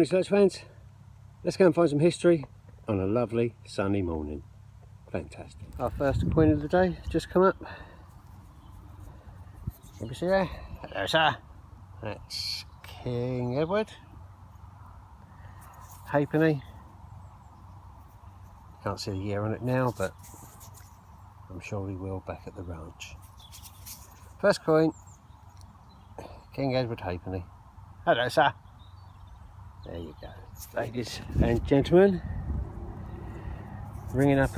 research fans, let's go and find some history on a lovely sunny morning. Fantastic. Our first coin of the day just come up. Can you see there? Hello sir. That's King Edward. Halfpenny. Can't see the year on it now, but I'm sure we will back at the ranch. First coin, King Edward Halfpenny. Hello sir. There you go. Ladies and gentlemen, ringing up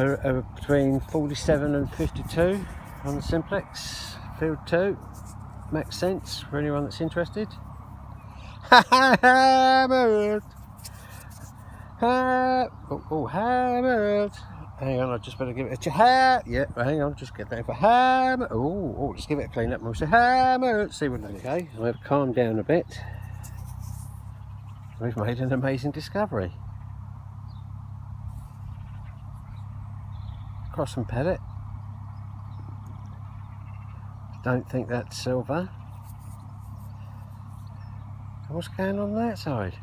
between 47 and 52 on the simplex, field 2, makes sense for anyone that's interested. Hammered! Hammered! Hang on, I just better give it a yeah, hang on, just get that for hammer. Oh, let's give it a clean up and we'll say hammered. See what okay. I'll have to calm down a bit. We've made an amazing discovery. Cross and pellet. Don't think that's silver. What's going on that side?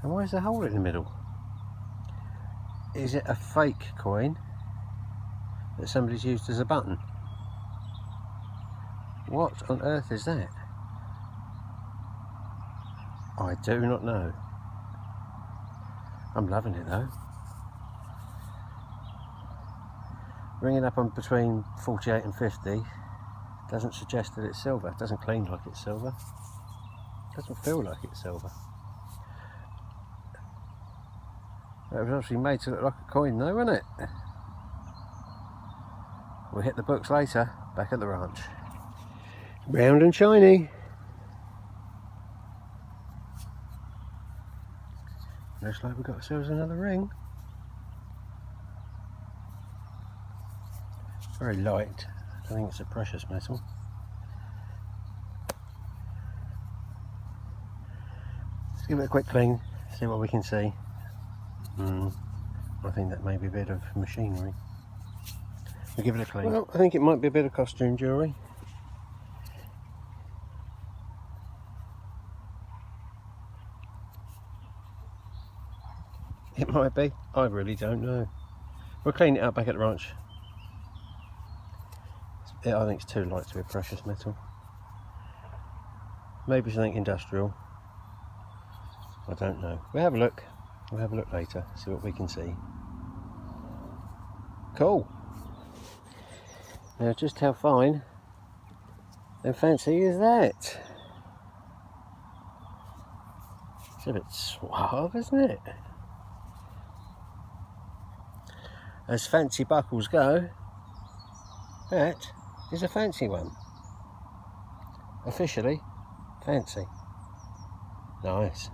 And why is there a hole in the middle? Is it a fake coin that somebody's used as a button? What on earth is that? I do not know. I'm loving it though. Ringing up on between 48 and 50 doesn't suggest that it's silver. It doesn't clean like it's silver. It doesn't feel like it's silver. That was actually made to look like a coin though, wasn't it? We'll hit the books later, back at the ranch. Round and shiny. Looks like we've got ourselves another ring. Very light. I think it's a precious metal. Let's give it a quick clean, see what we can see. I think that may be a bit of machinery. We'll give it a clean. Well, I think it might be a bit of costume jewellery. It might be. I really don't know. We'll clean it up back at the ranch. I think it's too light to be a precious metal. Maybe something industrial. I don't know. We'll have a look. We'll have a look later, see what we can see. Cool. Now just how fine and fancy is that? It's a bit suave, isn't it? As fancy buckles go, that is a fancy one. Officially fancy. Nice.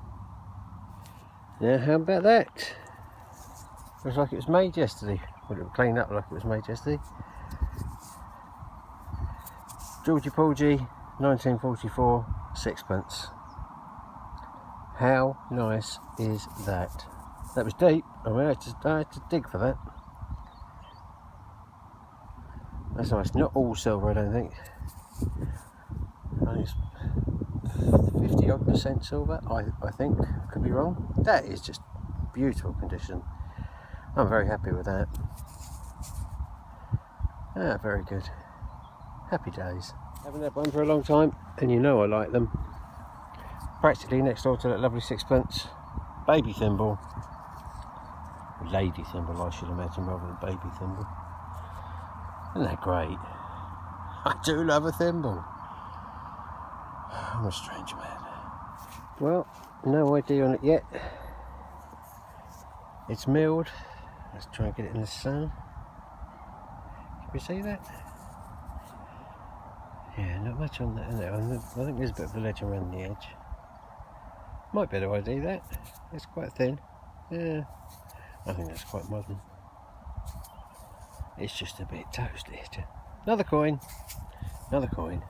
Now how about that? Looks like it was made yesterday. Well, it would clean up like it was made yesterday. Georgie Porgy, 1944, sixpence. How nice is that? That was deep. I mean, I had to dig for that. That's nice. Not all silver, I don't think. I think it's 50 odd % silver, I think. Could be wrong. That is just beautiful condition. I'm very happy with that. Ah, very good. Happy days. Haven't had one for a long time, and you know I like them. Practically next door to that lovely sixpence. Baby thimble. Lady thimble, I should imagine, rather than baby thimble. Isn't that great? I do love a thimble. I'm a strange man. Well, no ID on it yet. It's milled. Let's try and get it in the sun. Can you see that? Yeah, not much on that, is there? I think there's a bit of a ledge around the edge. Might be able to ID that. It's quite thin. Yeah, I think that's quite modern. It's just a bit toasted. Another coin. Another coin.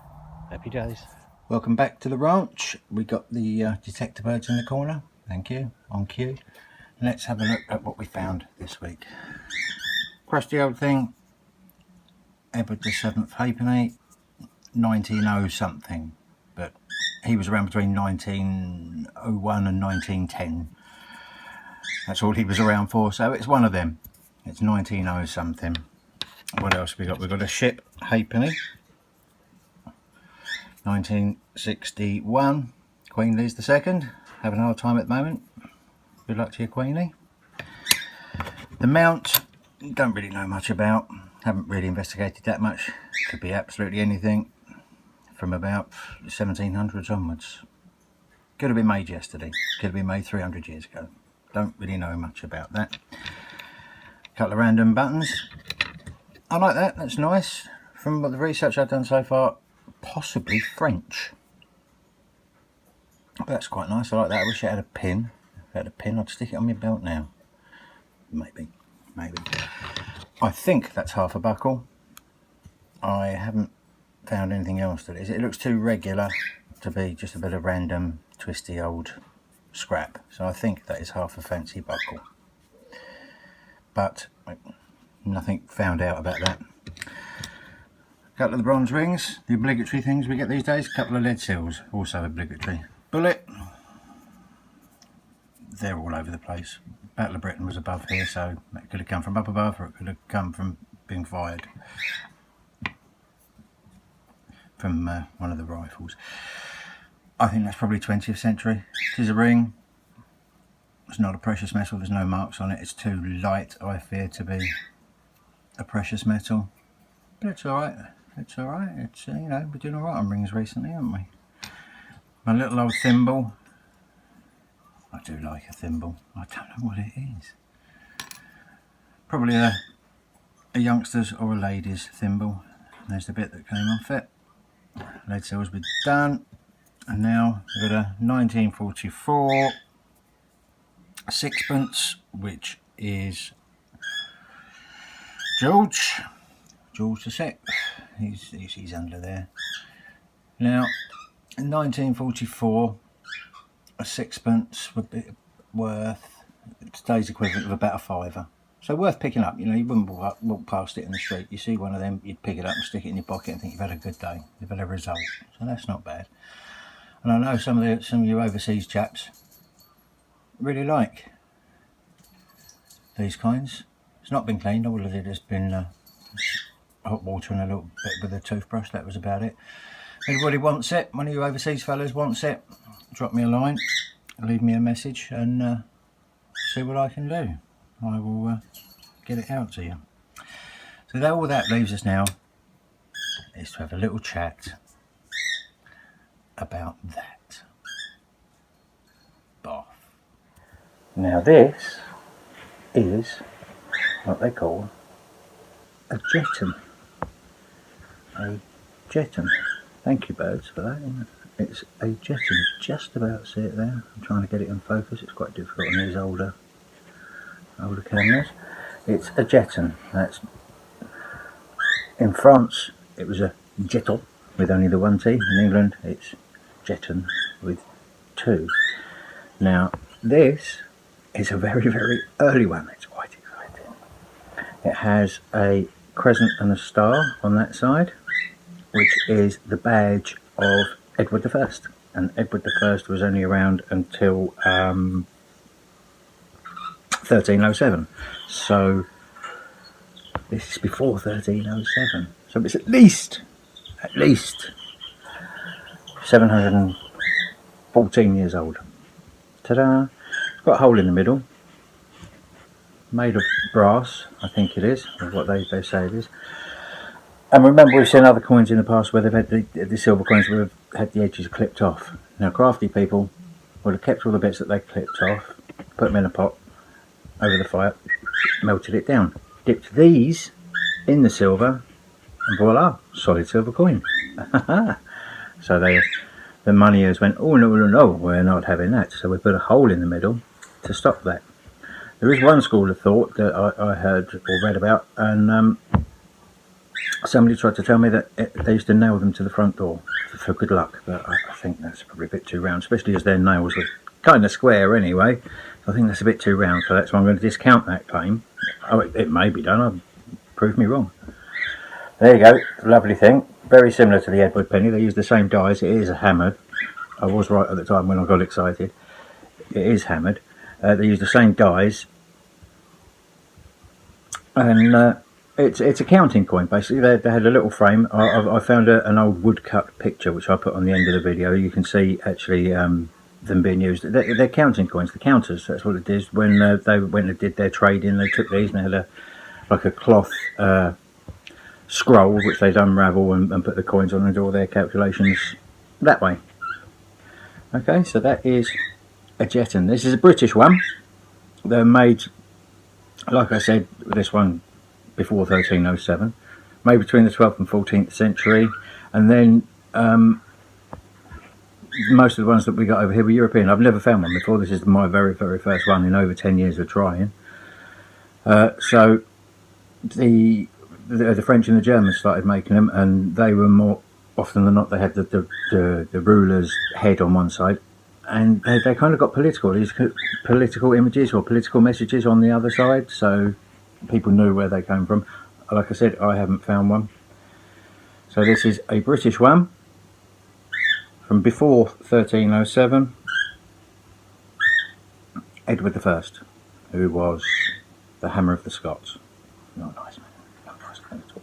Happy days. Welcome back to the ranch. We got the detector birds in the corner. Thank you. On cue. Let's have a look at what we found this week. Crusty old thing. Edward the 7th halfpenny. 1900 something. But He was around between 1901 and 1910. That's all he was around for, so it's one of them. It's 1900 something. What else we got? We've got a ship halfpenny, 1961. Queen Lee's II, having a hard time at the moment. Good luck to you, Queenie. The mount, don't really know much about. Haven't really investigated that much. Could be absolutely anything from about 1700s onwards. Could have been made yesterday. Could have been made 300 years ago. Don't really know much about that. Couple of random buttons. I like that. That's nice. From what the research I've done so far, possibly French. But that's quite nice. I like that. I wish it had a pin. If it had a pin, I'd stick it on my belt now. Maybe. I think that's half a buckle. I haven't found anything else that is. It looks too regular to be just a bit of random twisty old scrap. So I think that is half a fancy buckle. But nothing found out about that. A couple of the bronze rings, the obligatory things we get these days. A couple of lead seals, also obligatory. Bullet, they're all over the place. Battle of Britain was above here, so that could have come from up above, or it could have come from being fired from one of the rifles. I think that's probably 20th century. It is a ring. It's not a precious metal, there's no marks on it. It's too light, I fear, to be a precious metal. But it's alright. It's alright. It's, you know, we're doing alright on rings recently, haven't we? My little old thimble. I do like a thimble. I don't know what it is. Probably a youngster's or a lady's thimble. There's the bit that came off it. Lead seals be done. And now we've got a 1944 sixpence, which is George VI. He's under there. Now, in 1944, a sixpence would be worth today's equivalent of about a fiver. So worth picking up. You know, you wouldn't walk past it in the street. You see one of them, you'd pick it up and stick it in your pocket and think you've had a good day. You've had a result. So that's not bad. And I know some of you overseas chaps really like these kinds. It's not been cleaned. All of it has been hot water and a little bit with a toothbrush. That was about it. Anybody wants it, one of you overseas fellas wants it, drop me a line, leave me a message, and see what I can do. I will get it out to you. So all that leaves us now is to have a little chat about that bath. Now this is what they call a Jetton. A Jetton. Thank you, birds, for that. It's a Jetton. Just about see it there. I'm trying to get it in focus. It's quite difficult on these older cameras. It's a Jetton. That's in France. It was a Jetton with only the one T. In England, it's Jetton with two. Now, this is a very, very early one. It's quite exciting. It has a crescent and a star on that side, which is the badge of Edward I. And Edward I was only around until 1307. So this is before 1307. So it's at least 714 years old. Ta-da! It's got a hole in the middle, made of brass, I think it is, or what they say it is. And remember, we've seen other coins in the past where they've had the silver coins where they've had the edges clipped off. Now, crafty people would have kept all the bits that they clipped off, put them in a pot over the fire, melted it down, dipped these in the silver, and voila, solid silver coin. So the moneyers went, oh no, we're not having that. So we put a hole in the middle to stop that. There is one school of thought that I heard or read about, and somebody tried to tell me that they used to nail them to the front door for good luck, but I think that's probably a bit too round, especially as their nails were kind of square anyway. I think that's a bit too round, so that's why I'm going to discount that claim. Oh, it may be done. I'll prove me wrong. There you go, lovely thing. Very similar to the Edward penny. They use the same dies. It is a hammered. I was right at the time when I got excited. It is hammered. They use the same dies, and it's a counting coin basically. They had a little frame. I found an old woodcut picture which I put on the end of the video. You can see actually them being used. They're counting coins, the counters. That's what it is. When they went and did their trading, they took these and they had like a cloth scroll which they'd unravel and put the coins on and do all their calculations that way. Okay, so that is a Jetton. This is a British one. They're made, like I said, this one before 1307, made between the 12th and 14th century, and then most of the ones that we got over here were European. I've never found one before. This is my very first one in over 10 years of trying. So the French and the Germans started making them, and they were more often than not, they had the ruler's head on one side, and they kind of got political. These political images or political messages on the other side, so people knew where they came from. Like I said, I haven't found one. So this is a British one from before 1307. Edward I, who was the hammer of the Scots. Not nice, man. Not nice man at all.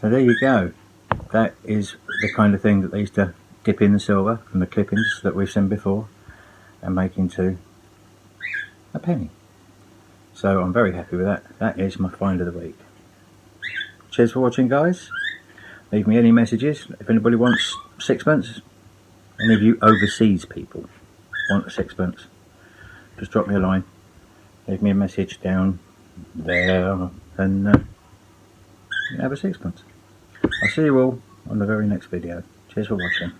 So there you go. That is the kind of thing that they used to dip in the silver from the clippings that we've seen before and make into a penny. So I'm very happy with that. That is my find of the week. Cheers for watching, guys. Leave me any messages if anybody wants sixpence. Any of you overseas people want a sixpence, just drop me a line. Leave me a message down there and have a sixpence. I'll see you all on the very next video. Cheers for watching.